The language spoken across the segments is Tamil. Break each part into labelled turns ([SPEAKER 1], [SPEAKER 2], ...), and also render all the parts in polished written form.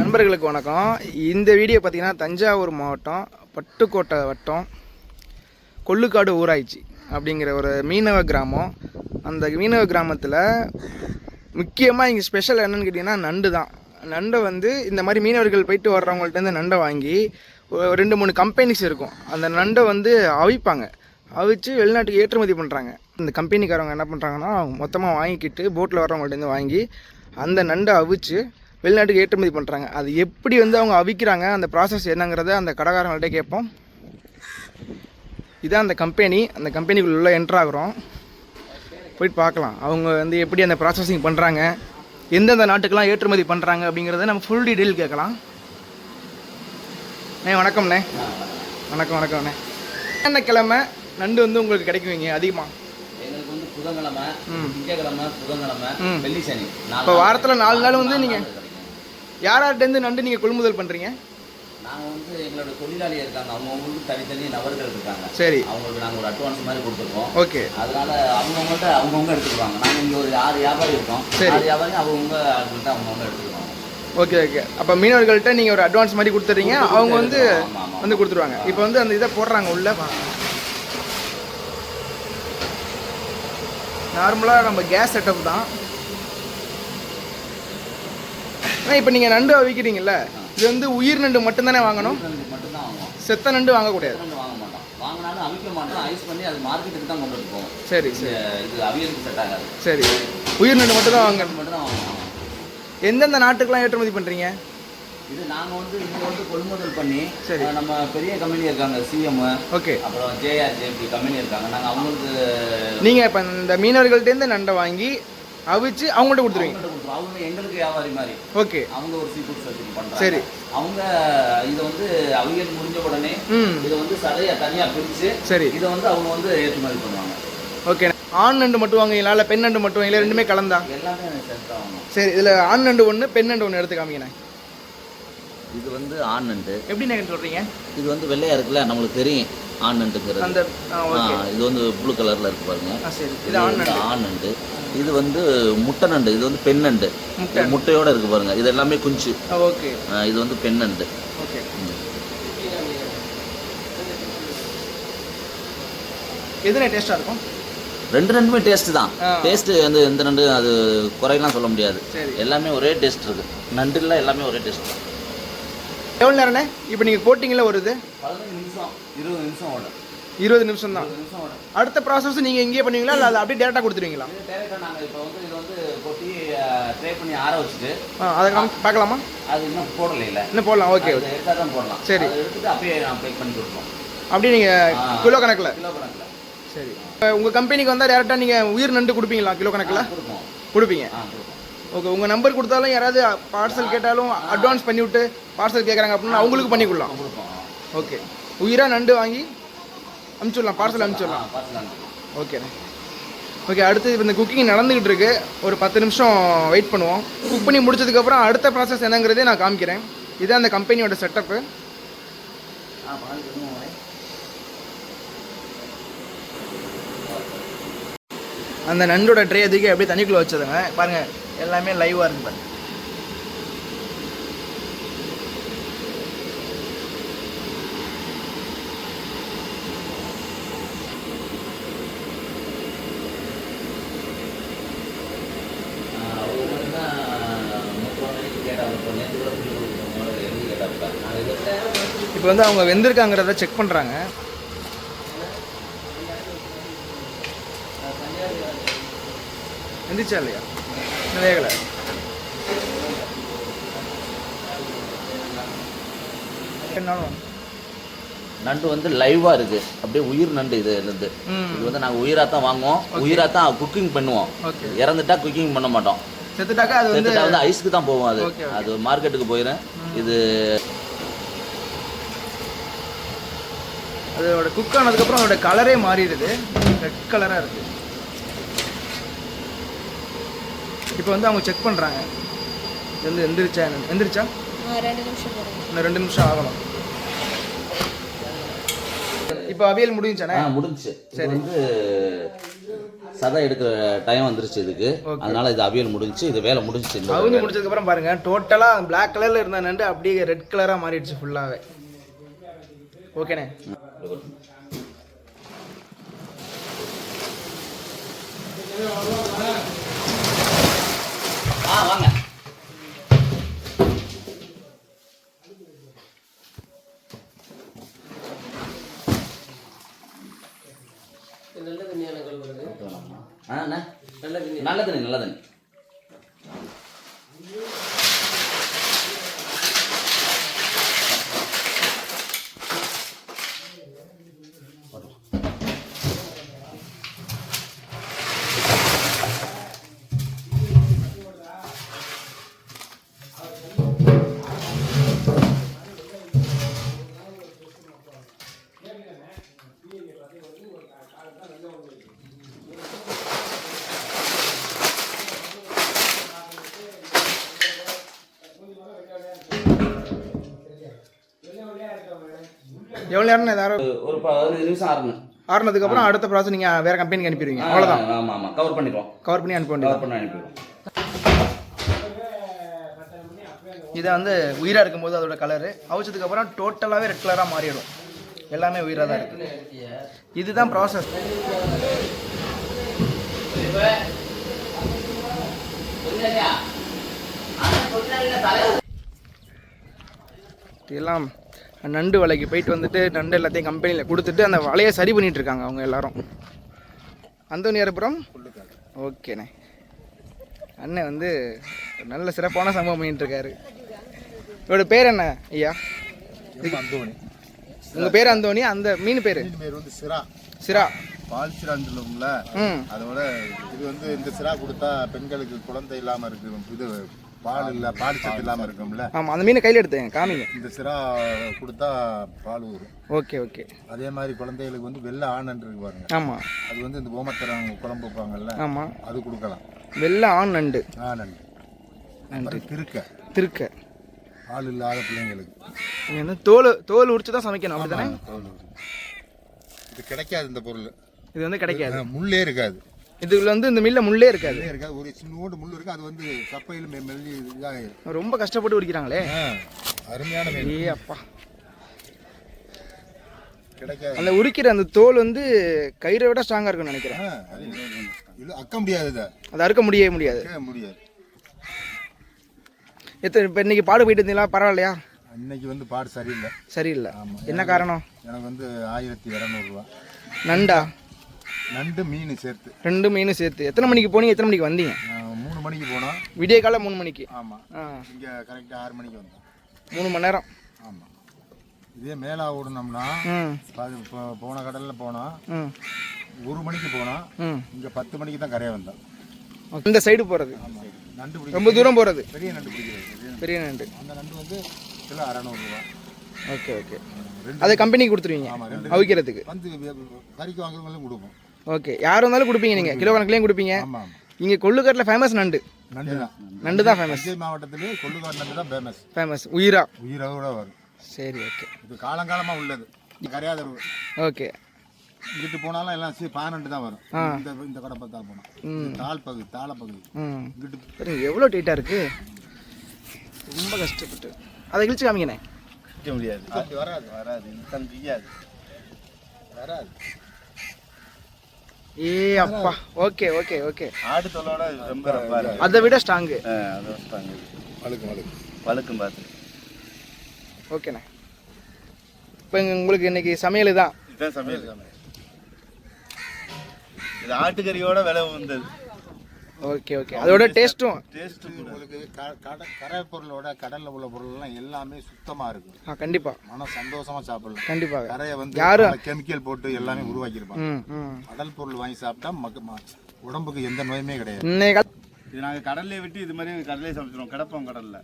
[SPEAKER 1] நண்பர்களுக்கு வணக்கம். இந்த வீடியோ பார்த்தீங்கன்னா தஞ்சாவூர் மாவட்டம் பட்டுக்கோட்டை வட்டம் கொள்ளுக்காடு ஊராட்சி அப்படிங்கிற ஒரு மீனவ கிராமம். அந்த மீனவ கிராமத்தில் முக்கியமாக இங்கே ஸ்பெஷல் என்னென்னு கேட்டிங்கன்னா நண்டு தான். நண்டை வந்து இந்த மாதிரி மீனவர்கள் போயிட்டு வர்றவங்கள்ட்டேருந்து நண்டை வாங்கி 2-3 கம்பெனிஸ் இருக்கும். அந்த நண்டை வந்து அவிப்பாங்க, அவிச்சு வெளிநாட்டுக்கு ஏற்றுமதி பண்ணுறாங்க. இந்த கம்பெனிக்காரவங்க என்ன பண்ணுறாங்கன்னா மொத்தமாக வாங்கிக்கிட்டு போட்டில் வர்றவங்கள்ட்டேருந்து வாங்கி அந்த நண்டை அவிச்சு வெளிநாட்டுக்கு ஏற்றுமதி பண்ணுறாங்க. அது எப்படி வந்து அவங்க அவிக்கிறாங்க, அந்த ப்ராசஸ் என்னங்கிறத அந்த கடைக்காரங்கள்ட்ட கேட்போம். இதான் அந்த கம்பெனி. அந்த கம்பெனிக்குள்ளே என்ட்ரு ஆகுறோம், போயிட்டு பார்க்கலாம் அவங்க வந்து எப்படி அந்த ப்ராசஸிங் பண்ணுறாங்க, எந்தெந்த நாட்டுக்கெல்லாம் ஏற்றுமதி பண்ணுறாங்க அப்படிங்கிறத நம்ம ஃபுல் டீட்டெயில் கேட்கலாம். வணக்கம்ண்ணே. வணக்கம்ண்ணே. என்ன கிழமை நண்டு வந்து உங்களுக்கு கிடைக்குவீங்க அதிகமாக?
[SPEAKER 2] எங்களுக்கு வந்து புதன்கிழமை, திங்கக்கிழமை, புதன்கிழமை, வெள்ளி, சனி.
[SPEAKER 1] இப்போ வாரத்தில் 4 நாள் வந்து நீங்கள் யார்கிட்டேருந்து நண்டு நீங்கள் கொள்முதல் பண்ணுறீங்க?
[SPEAKER 2] நாங்கள் வந்து எங்களோட தொழிலாளி இருக்காங்க, அவங்கவுங்களுக்கு தனித்தனி நபர்கள் இருக்காங்க.
[SPEAKER 1] சரி,
[SPEAKER 2] அவங்களுக்கு நாங்கள் ஒரு அட்வான்ஸ் மாதிரி கொடுத்துருக்கோம்.
[SPEAKER 1] ஓகே.
[SPEAKER 2] அதனால அவங்கவுங்க எடுத்துக்குவாங்க. நாங்கள் இங்கே ஒரு 6 வியாபாரி இருக்கோம். சரி, 6 வியாபாரி அவங்கவுங்க ஆட்கள்கிட்ட அவங்கவுங்க எடுத்துக்குவாங்க.
[SPEAKER 1] ஓகே. அப்போ மீனவர்கள்ட்ட நீங்கள் ஒரு அட்வான்ஸ் மாதிரி கொடுத்துட்றீங்க, அவங்க வந்து கொடுத்துருவாங்க. இப்போ வந்து அந்த இதை போடுறாங்க உள்ள. நார்மலாக நம்ம கேஸ் செட்டப் தான். ஆனால் இப்போ நீங்கள் நண்டு அவிக்கிறீங்கல்ல, இது வந்து உயிர் நண்டு மட்டும்தானே வாங்கணும்?
[SPEAKER 2] மட்டும்தான் வாங்குவோம்,
[SPEAKER 1] செத்த நண்டு வாங்கக்கூடாது.
[SPEAKER 2] வாங்க மாட்டோம். வாங்கினாலும் அவிக்க மாட்டோம், ஐஸ் பண்ணி அது மார்க்கெட்டுக்கு தான் கொண்டு போவோம்.
[SPEAKER 1] சரி,
[SPEAKER 2] இது அவியலுக்கு செட் ஆகாது.
[SPEAKER 1] சரி, உயிர் நண்டு மட்டும் தான் வாங்க.
[SPEAKER 2] மட்டும் தான் வாங்குவோம்.
[SPEAKER 1] எந்தெந்த நாட்டுக்கெலாம் ஏற்றுமதி பண்ணுறீங்க?
[SPEAKER 2] இது நாங்கள் வந்து இங்கே வந்து கொள்முதல் பண்ணி,
[SPEAKER 1] சரி,
[SPEAKER 2] நம்ம பெரிய கம்பெனி இருக்காங்க, சிஎம்,
[SPEAKER 1] ஓகே,
[SPEAKER 2] அப்புறம் ஜேஆர்ஜேபி கம்பெனி இருக்காங்க. நாங்கள் அவங்களுக்கு
[SPEAKER 1] நீங்கள் இப்போ இந்த மீனவர்கள்ட்டேருந்து நண்டை வாங்கி அவிச்சு அவங்கள்ட்ட கொடுத்துருவீங்க?
[SPEAKER 2] அவங்க எங்களுக்கு வியாபாரி மாதிரி.
[SPEAKER 1] ஓகே.
[SPEAKER 2] அவங்க ஒரு சீஃபுட் சர்வீஸ் பண்ணுறாங்க.
[SPEAKER 1] சரி,
[SPEAKER 2] அவங்க இதை வந்து அவியல் முடிஞ்ச உடனே இதை வந்து சதையை தனியாக பிரித்து, சரி, இதை வந்து அவங்க வந்து ஏற்றுமதி பண்ணுவாங்க.
[SPEAKER 1] ஓகே. ஆண் நண்டு மட்டும் வாங்குவீங்களா இல்லை பெண் நண்டு மட்டும் வாங்கல, ரெண்டுமே கலந்தா?
[SPEAKER 2] எல்லாமே சேர்த்து ஆகணும்.
[SPEAKER 1] சரி, இதில் ஆண் நண்டு ஒன்று, பெண் நண்டு ஒன்று எடுத்து காமிங்கண்ணே.
[SPEAKER 2] இது வந்து ஆண் நண்டு.
[SPEAKER 1] எப்படி நீங்கள் சொல்கிறீங்க?
[SPEAKER 2] இது வந்து வெள்ளையா இருக்குல்ல, நம்மளுக்கு தெரியும் ஆண் நண்டுங்கிறது. அந்த இது வந்து ப்ளூ கலரில் இருக்கு பாருங்க. சரி, இது ஆண் நண்டு. இது வந்து முட்டை நண்டு. இது வந்து பெண் நண்டு, முட்டையோட இருக்கு பாருங்க. இது எல்லாமே குஞ்சு.
[SPEAKER 1] ஓகே.
[SPEAKER 2] இது வந்து பெண் நண்டு.
[SPEAKER 1] ஓகே. எதுனா டேஸ்ட்டாக இருக்கும்? ரெண்டுமே
[SPEAKER 2] டேஸ்ட் தான். டேஸ்ட் வந்து எந்த நண்டு அது குறையெல்லாம் சொல்ல முடியாது. எல்லாமே ஒரே டேஸ்ட் இருக்கு. நண்டுல எல்லாமே ஒரே டேஸ்ட் தான்.
[SPEAKER 1] எவ்வளோ நேரண்ணே இப்போ நீங்கள் போட்டிங்களா? வருது
[SPEAKER 2] 15 நிமிஷம் 20 நிமிஷம் ஓடும்.
[SPEAKER 1] 20 நிமிஷம் தான். அடுத்த ப்ராசஸ் நீங்கள் இங்கேயே பண்ணுவீங்களா இல்லை அது அப்படியே டேரெக்டாக கொடுத்துருவீங்களா?
[SPEAKER 2] டேரெக்டாக நாங்கள் இப்போ வந்து இதை வந்து கொட்டி ட்ரை பண்ணி ஆற வச்சுட்டு
[SPEAKER 1] அதை பார்க்கலாமா?
[SPEAKER 2] அது இன்னும் போடல, இல்லை
[SPEAKER 1] இன்னும் போடலாம். ஓகே,
[SPEAKER 2] எடுத்தால் தான் போடலாம். சரி, எடுத்துட்டு அப்படியே நான் பேக் பண்ணி கொடுப்போம்.
[SPEAKER 1] அப்படியே நீங்கள் கிலோ கணக்கில்?
[SPEAKER 2] கிலோ கணக்கில்.
[SPEAKER 1] சரி. உங்கள் கம்பெனிக்கு வந்தால் டேரெக்டாக நீங்கள் உயிர் நண்டு கொடுப்பீங்களா? கிலோ கணக்கில் கொடுப்பீங்க? ஓகே. உங்கள் நம்பர் கொடுத்தாலும் யாராவது பார்சல் கேட்டாலும் அட்வான்ஸ் பண்ணிவிட்டு பார்சல் கேட்குறாங்க அப்படின்னா அவங்களுக்கு பண்ணிக்கலாம். ஓகே. உயிராக நண்டு வாங்கி அனுப்பிச்சுடலாம், பார்சல் அனுப்பிச்சுடலாம். ஓகேண்ணே. ஓகே. அடுத்து இப்போ இந்த குக்கிங் நடந்துக்கிட்டு இருக்கு. ஒரு 10 நிமிஷம் வெயிட் பண்ணுவோம். குக் பண்ணி முடிச்சதுக்கப்புறம் அடுத்த ப்ராசஸ் என்னங்கிறதே நான் காமிக்கிறேன். இதுதான் அந்த கம்பெனியோட செட்டப்பு. அந்த நண்டோட ட்ரே அதுக்கு அப்படியே தண்ணிக்குள்ளே வச்சதுங்க பாருங்கள், எல்லாமே லைவாக இருக்கு பாருங்க. இப்போ வந்து அவங்க வெந்திருக்காங்கிறத செக் பண்ணுறாங்க. வெந்துச்சா இல்லையா? வேகலை.
[SPEAKER 2] நண்டு வந்து லைவா இருக்கு, அப்படியே உயிர் நண்டு. இது வந்து நாங்கள் உயிராக தான் வாங்குவோம், உயிராக தான் குக்கிங் பண்ணுவோம். இறந்துட்டா குக்கிங் பண்ண மாட்டோம்.
[SPEAKER 1] செத்துட்டாக்கா அது
[SPEAKER 2] வந்து ஐஸ்க்கு தான் போவோம். அது மார்க்கெட்டுக்கு போயிடும். இது
[SPEAKER 1] அதோட குக் ஆனதுக்கப்புறம் அதோட கலரே மாறிடுது, ரெட் கலராக இருக்குது. இப்போ வந்து அவங்க செக் பண்ணுறாங்க இது வந்து எந்திரிச்சா. 2 நிமிஷம் இன்னும் 2 நிமிஷம் ஆகணும். இப்போ அவியல் முடிஞ்சானே?
[SPEAKER 2] முடிஞ்சிச்சு. சரி, வந்து சதை எடுக்கிற டைம் வந்துருச்சு இதுக்கு. அதனால இது அவியல் முடிஞ்சிச்சு. இது வேலை முடிஞ்சிச்சு.
[SPEAKER 1] அவிஞ்சு முடிச்சதுக்கப்புறம் பாருங்க டோட்டலாக பிளாக் கலரில் இருந்த நண்டு அப்படியே ரெட் கலராக மாறிடுச்சு ஃபுல்லாகவே. ஓகேண்ணே.
[SPEAKER 2] வாங்க. நல்ல தண்ணி நல்ல தண்ணி.
[SPEAKER 1] எவ்வளோ நேரம் ஏதாவது
[SPEAKER 2] ஒரு 15 நிமிஷம்
[SPEAKER 1] ஆறுனதுக்கப்புறம் அடுத்த ப்ராசஸ் நீங்கள் வேறு கம்பெனிக்கு அனுப்பிடுவீங்க. அவ்வளோதான்.
[SPEAKER 2] ஆமாம் ஆமாம் கவர் பண்ணிடுவோம்.
[SPEAKER 1] கவர் பண்ணி அனுப்ப வேண்டியது. இதை வந்து உயிராக இருக்கும்போது அதோட கலரு அவிச்சதுக்கப்புறம் டோட்டலாகவே ரெட் கலராக மாறிடும். எல்லாமே உயிராக தான் இருக்குது. இதுதான் ப்ராசஸ். எல்லாம் நண்டு வலைக்கு போயிட்டு வந்துட்டு நண்டு எல்லாத்தையும் கம்பெனியில் கொடுத்துட்டு அந்த வலையை சரி பண்ணிகிட்டு இருக்காங்க அவங்க எல்லாரும். அந்தோனியாரபுரம். ஓகேண்ணே. அண்ணன் வந்து நல்ல சிறப்பான சம்பவம் பண்ணிட்டு இருக்காரு. இவரோட பேர் என்ன ஐயா?
[SPEAKER 3] அந்தோணி.
[SPEAKER 1] உங்கள் பேர் அந்தோணி. அந்த மீன் பேர்
[SPEAKER 3] வந்து சிரா.
[SPEAKER 1] சிரா.
[SPEAKER 3] பால் சிரான்னு சொல்லுவோம்ல. அதோட இது வந்து இந்த சிரா கொடுத்தா பெண்களுக்கு குழந்தை இல்லாமல் இருக்கு. இது பால் இல்லை, பால் சத்து இல்லாமல் இருக்கும்ல.
[SPEAKER 1] ஆமாம், அந்த மீனை கையில் எடுத்தேன் காமிங்க.
[SPEAKER 3] இந்த சிரா கொடுத்தா பால் வரும்.
[SPEAKER 1] Okay okay.
[SPEAKER 3] அதே மாதிரி குழந்தைகளுக்கு வந்து வெள்ளை ஆண் இருக்கு பாருங்க.
[SPEAKER 1] ஆமாம்,
[SPEAKER 3] அது வந்து இந்த ஓமத்தரம் குழம்பு வைப்பாங்கல்ல.
[SPEAKER 1] ஆமாம்,
[SPEAKER 3] அது கொடுக்கலாம்.
[SPEAKER 1] வெள்ளை ஆண் நண்டு.
[SPEAKER 3] நண்டு. நண்டு திருக்க.
[SPEAKER 1] திருக்க.
[SPEAKER 3] பால் இல்லாத பிள்ளைங்களுக்கு
[SPEAKER 1] வந்து தோல் உரிச்சு தான் சமைக்கணும், அப்படிதானே?
[SPEAKER 3] இது கிடைக்காது இந்த பொருள்.
[SPEAKER 1] இது வந்து கிடைக்காது.
[SPEAKER 3] முள்ளே இருக்காது.
[SPEAKER 1] இதுல வந்து இந்த மில்ல முள்ளே இருக்காது.
[SPEAKER 3] ஒரு சின்னோண்டு முள் இருக்கு. அது வந்து கப்பையில் மெல்லி இதாகிடும்.
[SPEAKER 1] ரொம்ப கஷ்டப்பட்டு உரிக்கிறாங்களே.
[SPEAKER 3] அருமையான மீன்.
[SPEAKER 1] ஏ அப்பா.
[SPEAKER 3] கிடைக்காது.
[SPEAKER 1] அந்த உரிக்கிற அந்த தோல் வந்து கயிறை விட ஸ்ட்ராங்கா இருக்கும்னு நினைக்கிறேன்.
[SPEAKER 3] அக்க முடியாது.
[SPEAKER 1] அதை அறுக்க முடியவே முடியாது. இப்போ இன்னைக்கு பாடு போயிட்டு இருந்தீங்களா? பரவாயில்லையா?
[SPEAKER 3] இன்னைக்கு வந்து பாடு சரியில்லை.
[SPEAKER 1] சரியில்லை. என்ன காரணம்?
[SPEAKER 3] எனக்கு வந்து 1200 ரூபா.
[SPEAKER 1] நண்டா?
[SPEAKER 3] நண்டு மீன் சேர்த்து.
[SPEAKER 1] 2 மீன் சேர்த்து. எத்தனை மணிக்கு போனீங்க, எத்தனை மணிக்கு வந்தீங்க?
[SPEAKER 3] 3 மணிக்கு போனோம்.
[SPEAKER 1] விடிய காலை 3 மணிக்கு.
[SPEAKER 3] ஆமாம். இங்கே கரெக்டாக 6 மணிக்கு வந்தோம்.
[SPEAKER 1] 3 மணி நேரம்.
[SPEAKER 3] ஆமாம். இதே மேலே ஓடணும்னா போன கடலில் போனோம். 1 மணிக்கு போனோம். இங்கே 10 மணிக்கு தான் கரையை வந்தோம்.
[SPEAKER 1] இந்த சைடு போகிறது.
[SPEAKER 3] ஆமாம். நண்டு
[SPEAKER 1] ரொம்ப தூரம் போகிறது.
[SPEAKER 3] பெரிய நண்டு பிடிக்கிறது.
[SPEAKER 1] பெரிய நண்டு.
[SPEAKER 3] அந்த நண்டு வந்து கிலோ 600 ரூபா.
[SPEAKER 1] Okay okay. அதை கம்பெனிக்கு கொடுத்துருவீங்க அவிக்கிறதுக்கு?
[SPEAKER 3] வந்து கறிக்கு வாங்குறவங்களும் கொடுப்போம்.
[SPEAKER 1] ஓகே. யார் வந்தாலும் கொடுப்பீங்க நீங்கள்? கிலோ கணக்குலேயும் கொடுப்பீங்க?
[SPEAKER 3] ஆமாம்.
[SPEAKER 1] இங்கே கொள்ளுக்காட்டில் ஃபேமஸ் நண்டு. நண்டு தான் ஃபேமஸ்.
[SPEAKER 3] தஞ்சை மாவட்டத்திலே கொள்ளுக்காடு நண்டு தான்
[SPEAKER 1] ஃபேமஸ். உயிரோட
[SPEAKER 3] வரும்.
[SPEAKER 1] சரி, ஓகே.
[SPEAKER 3] இது காலங்காலமாக உள்ளது. கரையாதரு.
[SPEAKER 1] ஓகே.
[SPEAKER 3] இங்கிட்டு போனாலும் எல்லாம் 12 தான் வரும். இந்த கடை பார்த்தா போனோம். தாளப்பகுதி
[SPEAKER 1] இங்கிட்டு எவ்வளோ டைட்டாக இருக்கு. ரொம்ப கஷ்டப்பட்டு அதை கிழிச்சு காமிங்கண்ணே.
[SPEAKER 3] முடியாது. வராது. வராது.
[SPEAKER 1] ஏ அப்பா. Okay okay okay.
[SPEAKER 3] ஆடு தோலோட ரொம்ப
[SPEAKER 1] அதை விட ஸ்ட்ராங்கு.
[SPEAKER 3] பழுக்கும் பார்த்து.
[SPEAKER 1] ஓகேண்ணே. இப்போ உங்களுக்கு இன்னைக்கு சமையல் தான்.
[SPEAKER 3] இதுதான் சமையல். இது ஆட்டுக்கறியோட விலை வந்தது.
[SPEAKER 1] Okay okay. அதோட டேஸ்ட்டும்
[SPEAKER 3] உங்களுக்கு கரை பொருளோட கடல்ல உள்ள பொருள்லாம் எல்லாமே சுத்தமா இருக்கு.
[SPEAKER 1] கண்டிப்பா
[SPEAKER 3] மன சந்தோஷமா சாப்பிடலாம்.
[SPEAKER 1] கண்டிப்பா.
[SPEAKER 3] கரையை வந்து யாரும் கெமிக்கல் போட்டு எல்லாமே உருவாக்கியிருப்பாங்க. கடல் பொருள் வாங்கி சாப்பிட்டா உடம்புக்கு எந்த நோயுமே கிடையாது. இது நாங்கள் கடல்லே விட்டு இது மாதிரி கடல்லே சமைச்சிருவோம். கிடப்போம் கடல்ல.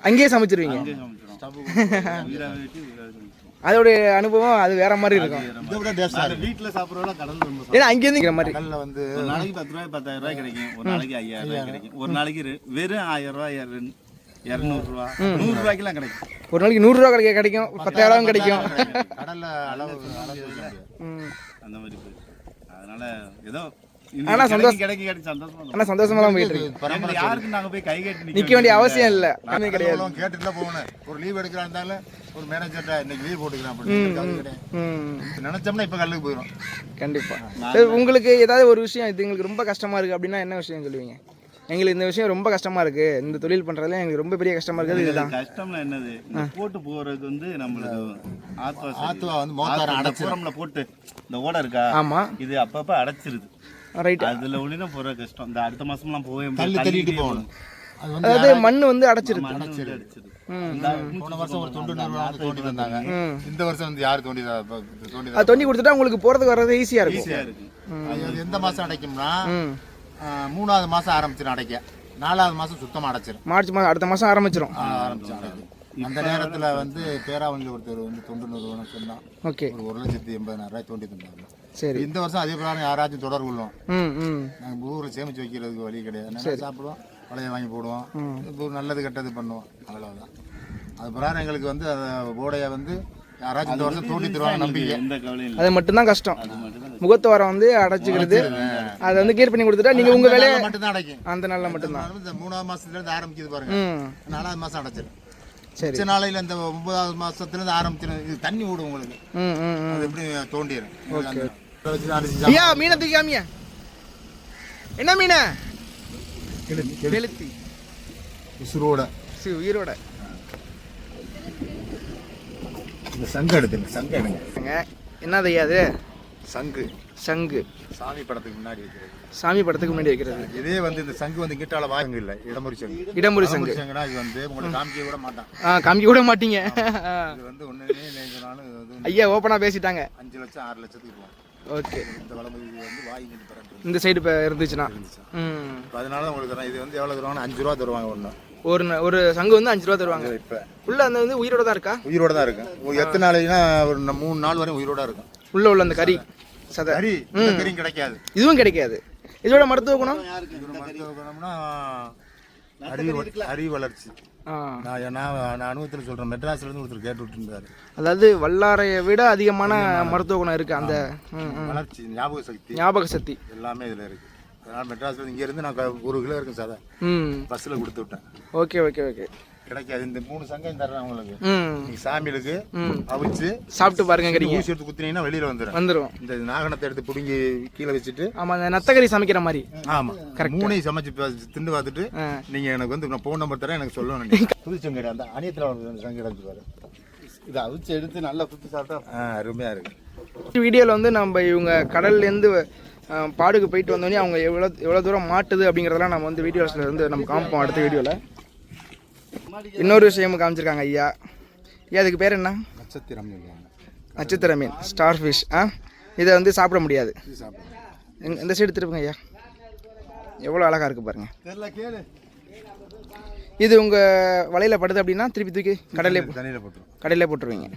[SPEAKER 3] அங்கேயே
[SPEAKER 1] சமைச்சிருவீங்க? அதோட அனுபவம் அது வேற மாதிரி இருக்கும்.
[SPEAKER 3] வீட்டில் சாப்பிட்றோம் கடல் ரொம்ப.
[SPEAKER 1] ஏன்னா அங்கேருந்து மாதிரி
[SPEAKER 3] கடல்ல வந்து ஒரு நாளைக்கு 10 ரூபாய் 10,000 ரூபாய் கிடைக்கும். ஒரு நாளைக்கு 5000 ரூபாய் கிடைக்கும். ஒரு நாளைக்கு வெறும் 1000 ரூபாய் 200 ரூபா 100 ரூபாய்க்குலாம் கிடைக்கும்.
[SPEAKER 1] ஒரு நாளைக்கு 100 ரூபா கிடைக்கும். 10,000 கிடைக்கும்.
[SPEAKER 3] கடல்ல அளவு அந்த மாதிரி. அதனால ஏதோ
[SPEAKER 1] ஆனா சந்தோஷம்
[SPEAKER 3] கிடைக்க சந்தோஷமா
[SPEAKER 1] ஆனா சந்தோஷமா தான் போயிட்டு இருக்கு.
[SPEAKER 3] பரம்பரை யாருக்கு நாங்க போய் கை கட்டி
[SPEAKER 1] நிக்க வேண்டிய அவசியம் இல்ல. அது கிடையாது.
[SPEAKER 3] கேட்டுட்டு போகணும். ஒரு லீவ் எடுக்கிறா இருந்தாலும் ஒரு மேனேஜர்ட்ட இன்னைக்கு லீவ் போட்டுக்கலாம் அப்படின்னு நினைச்சோம்னா இப்ப கல்லுக்கு போயிடும்.
[SPEAKER 1] கண்டிப்பா. உங்களுக்கு ஏதாவது ஒரு விஷயம் இது எங்களுக்கு ரொம்ப கஷ்டமா இருக்கு அப்படின்னா என்ன விஷயம் சொல்லுவீங்க? எங்களுக்கு இந்த விஷயம் ரொம்ப கஷ்டமா இருக்கு, இந்த தொழில் பண்றதுல எங்களுக்கு ரொம்ப பெரிய கஷ்டமா இருக்குது இதுதான்.
[SPEAKER 3] கஷ்டம்னா என்னது, போட்டு போறது வந்து நம்மளுக்கு ஆத்துவா வந்து மோட்டார் அடைச்சிரம்ல போட்டு இந்த ஓட இருக்கா,
[SPEAKER 1] ஆமா, இது
[SPEAKER 3] அப்பப்ப அடைச்சிருது. ரைட், அதுல ஒளினா போற கஷ்டம். இந்த அடுத்த மாசம்லாம் போவே தள்ளிட்டு போகணும்.
[SPEAKER 1] அதாவது மண் வந்து அடைச்சிருது.
[SPEAKER 3] போன வருஷம் ஒரு தொண்டு நிறுவனம் தோண்டி வந்தாங்க. இந்த வருஷம் வந்து யாரு தோண்டி
[SPEAKER 1] தோண்டி கொடுத்துட்டா உங்களுக்கு போறதுக்கு வர்றது ஈஸியா இருக்கும்.
[SPEAKER 3] ஈஸியா இருக்கு. எந்த மாசம் அடைக்கும்னா 3வது மாசம் ஆரம்பிச்சிடும் அடைக்க, 4வது மாசம் சுத்தமா அடைச்சிடும்.
[SPEAKER 1] மார்ச் மாதம் அடுத்த மாசம் ஆரம்பிச்சிடும்.
[SPEAKER 3] அந்த நேரத்துல வந்து பேராவணியில் ஒருத்தர் வந்து தொண்டு நிறுவனம் சொன்னான். ஓகே, ஒரு 1,80,000 தோண்டி தந்தாங்க. சரி, இந்த வருஷம் அதே பிரகாரம் யாராச்சும் தொடர்பு கொள்ளும். நாங்கள் ஊரில் சேமிச்சு வைக்கிறதுக்கு வழி கிடையாது. நல்லா சாப்பிடுவோம், பழைய வாங்கி போடுவோம், இப்போ நல்லது கெட்டது பண்ணுவோம், அவ்வளோதான். அது பிரகாரம் எங்களுக்கு வந்து போடைய வந்து யாராச்சும் இந்த வருஷம் தோண்டி தருவாங்க நம்பிக்கை.
[SPEAKER 1] அது மட்டும்தான் கஷ்டம். முகத்துவாரம் வந்து அடைச்சிக்கிறது, அதை வந்து கிளியர் பண்ணி கொடுத்துட்டா நீங்க உங்க வேலையை
[SPEAKER 3] மட்டும்தான் அடைக்கும்.
[SPEAKER 1] அந்த நாளில் மட்டும்தான்.
[SPEAKER 3] இந்த 3வது மாசத்துல இருந்து ஆரம்பிக்குது பாருங்க, 4வது மாசம் அடைச்சிடும். சரி, நாளையில இந்த 9வது மாசத்துல இருந்து ஆரம்பிச்சிடும். இது தண்ணி விடும் உங்களுக்கு, அது எப்படி தோண்டிடும்.
[SPEAKER 1] ஐயா மீனை தூக்கி காமியா. என்ன மீன? கெளுத்தி.
[SPEAKER 3] உசுரோட
[SPEAKER 1] உயிரோட.
[SPEAKER 3] இந்த சங்கு எடுத்துங்க, சங்கு எடுங்க.
[SPEAKER 1] என்னது ஐயா அது?
[SPEAKER 3] சங்கு.
[SPEAKER 1] சங்கு
[SPEAKER 3] சாமி படத்துக்கு முன்னாடி வைக்கிறது.
[SPEAKER 1] சாமி படத்துக்கு முன்னாடி வைக்கிறது. இதே
[SPEAKER 3] வந்து இந்த சங்கு வந்து கிட்டால வாங்க இல்ல, இடமுறை சங்கு.
[SPEAKER 1] இடமுறை சங்கு
[SPEAKER 3] சங்குனா இது வந்து உங்களுக்கு காமிக்க கூட மாட்டான்.
[SPEAKER 1] காமிக்க கூட மாட்டீங்க.
[SPEAKER 3] இது வந்து ஒண்ணுமே இல்லைனாலும்
[SPEAKER 1] ஐயா ஓபனா பேசிட்டாங்க.
[SPEAKER 3] 5 லட்சம் 6 லட்சத்துக்கு போகும்.
[SPEAKER 1] ஓகே,
[SPEAKER 3] இந்த வளமுறை வந்து வாங்கி பறந்து
[SPEAKER 1] இந்த சைடு இப்ப இருந்துச்சுன்னா
[SPEAKER 3] அதனால உங்களுக்கு இது வந்து எவ்வளவு தருவாங்க? 5 ரூபா தருவாங்க.
[SPEAKER 1] ஒரு சங்கு வந்து 5 ரூபா தருவாங்க. இப்ப உள்ள அந்த வந்து உயிரோட தான் இருக்கா?
[SPEAKER 3] உயிரோட தான் இருக்கு. எத்தனை நாளைக்குன்னா ஒரு 3 நாள் வரை உயிரோட இருக்கும்.
[SPEAKER 1] உள்ள அந்த கறி சதை
[SPEAKER 3] கறி கறியும் கிடைக்காது,
[SPEAKER 1] இதுவும் கிடைக்காது. இதோட மருத்துவ குணம்,
[SPEAKER 3] மருத்துவ குணம்னா அறிவு வளர்ச்சி. நான் அனுபவத்தில் சொல்றேன். மெட்ராஸ்ல இருந்து ஒருத்தர் கேட்டு விட்டுருந்தாரு.
[SPEAKER 1] அதாவது வல்லாரையை விட அதிகமான மருத்துவ குணம் இருக்கு. அந்த
[SPEAKER 3] வளர்ச்சி, ஞாபக சக்தி எல்லாமே இதுல இருக்கு. அதனால மெட்ராஸ்ல இங்க இருந்து நான் 1 கிலோ இருக்கும் சதை பஸ்ல கொடுத்து விட்டேன்.
[SPEAKER 1] ஓகே ஓகே ஓகே,
[SPEAKER 3] கிடைக்காது. இந்த 3 சங்கம் தர்றேன் உங்களுக்கு. நீங்க சாமிகளுக்கு அவிச்சு
[SPEAKER 1] சாப்பிட்டு பாருங்க.
[SPEAKER 3] ஊசி எடுத்து குத்தினீங்கன்னா வெளியில வந்துடும். இந்த நாகனத்தை எடுத்து புடுங்கி கீழே வச்சுட்டு,
[SPEAKER 1] ஆமா, அந்த நத்தக்கறி சமைக்கிற மாதிரி.
[SPEAKER 3] ஆமா, கரெக்ட். 3ஐயும் சமைச்சு தின்னு பார்த்துட்டு நீங்க எனக்கு வந்து நான் ஃபோன் நம்பர் தரேன், எனக்கு சொல்லணும். புதுச்சங்கடை அந்த அணியத்தில் வந்து சங்கம் எடுத்து பாரு. இதை அவிச்சு எடுத்து நல்லா சுற்றி சாப்பிட்டா அருமையா இருக்கு.
[SPEAKER 1] வீடியோவில் வந்து நம்ம இவங்க கடல்லேருந்து பாடுக்கு போயிட்டு வந்தோடனே அவங்க எவ்வளோ தூரம் மாட்டுது அப்படிங்கிறதெல்லாம் நம்ம வந்து வீடியோஸில் வந்து நம்ம காமிப்போம். அடுத்த வீடியோவில் இன்னொரு விஷயம் காமிச்சிருக்காங்க ஐயா. ஐயா அதுக்கு பேர் என்ன? நட்சத்திர மீன், ஸ்டார் ஃபிஷ். இதை வந்து சாப்பிட முடியாது. இந்த சைடு திருப்புங்க ஐயா, எவ்வளோ அழகாக இருக்குது பாருங்க. இது உங்கள் வலையில் படுது அப்படின்னா திருப்பி தூக்கி கடல்லே போட்டுருவீங்க.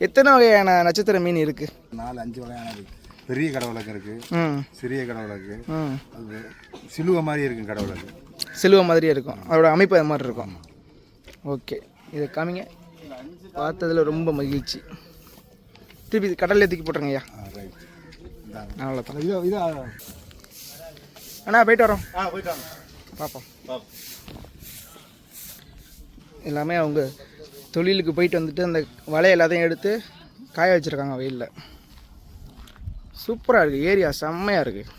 [SPEAKER 1] எத்தனை வகையான நட்சத்திர மீன் இருக்குது?
[SPEAKER 3] 4-5 வகையான இருக்குது. பெரிய கடவுளுக்கு இருக்கு, சிறிய கடவுளுக்கு, சிலுவை மாதிரி இருக்கும். கடவுளுக்கு
[SPEAKER 1] சிலுவை மாதிரியே இருக்கும், அதோட அமைப்பு அது மாதிரி இருக்கும். ஓகே, இதை காமிங்க. பார்த்ததில் ரொம்ப மகிழ்ச்சி. திருப்பி கடல்ல தூக்கி போட்டுருங்க ஐயா. அவ்வளோதான். அண்ணா போயிட்டு வரோம், பார்ப்போம். எல்லாமே அவங்க தொழிலுக்கு போயிட்டு வந்துட்டு அந்த வலை எல்லாத்தையும் எடுத்து காய வச்சுருக்காங்க வெயிலில். சூப்பராக இருக்குது, ஏரியா செம்மையாக இருக்குது.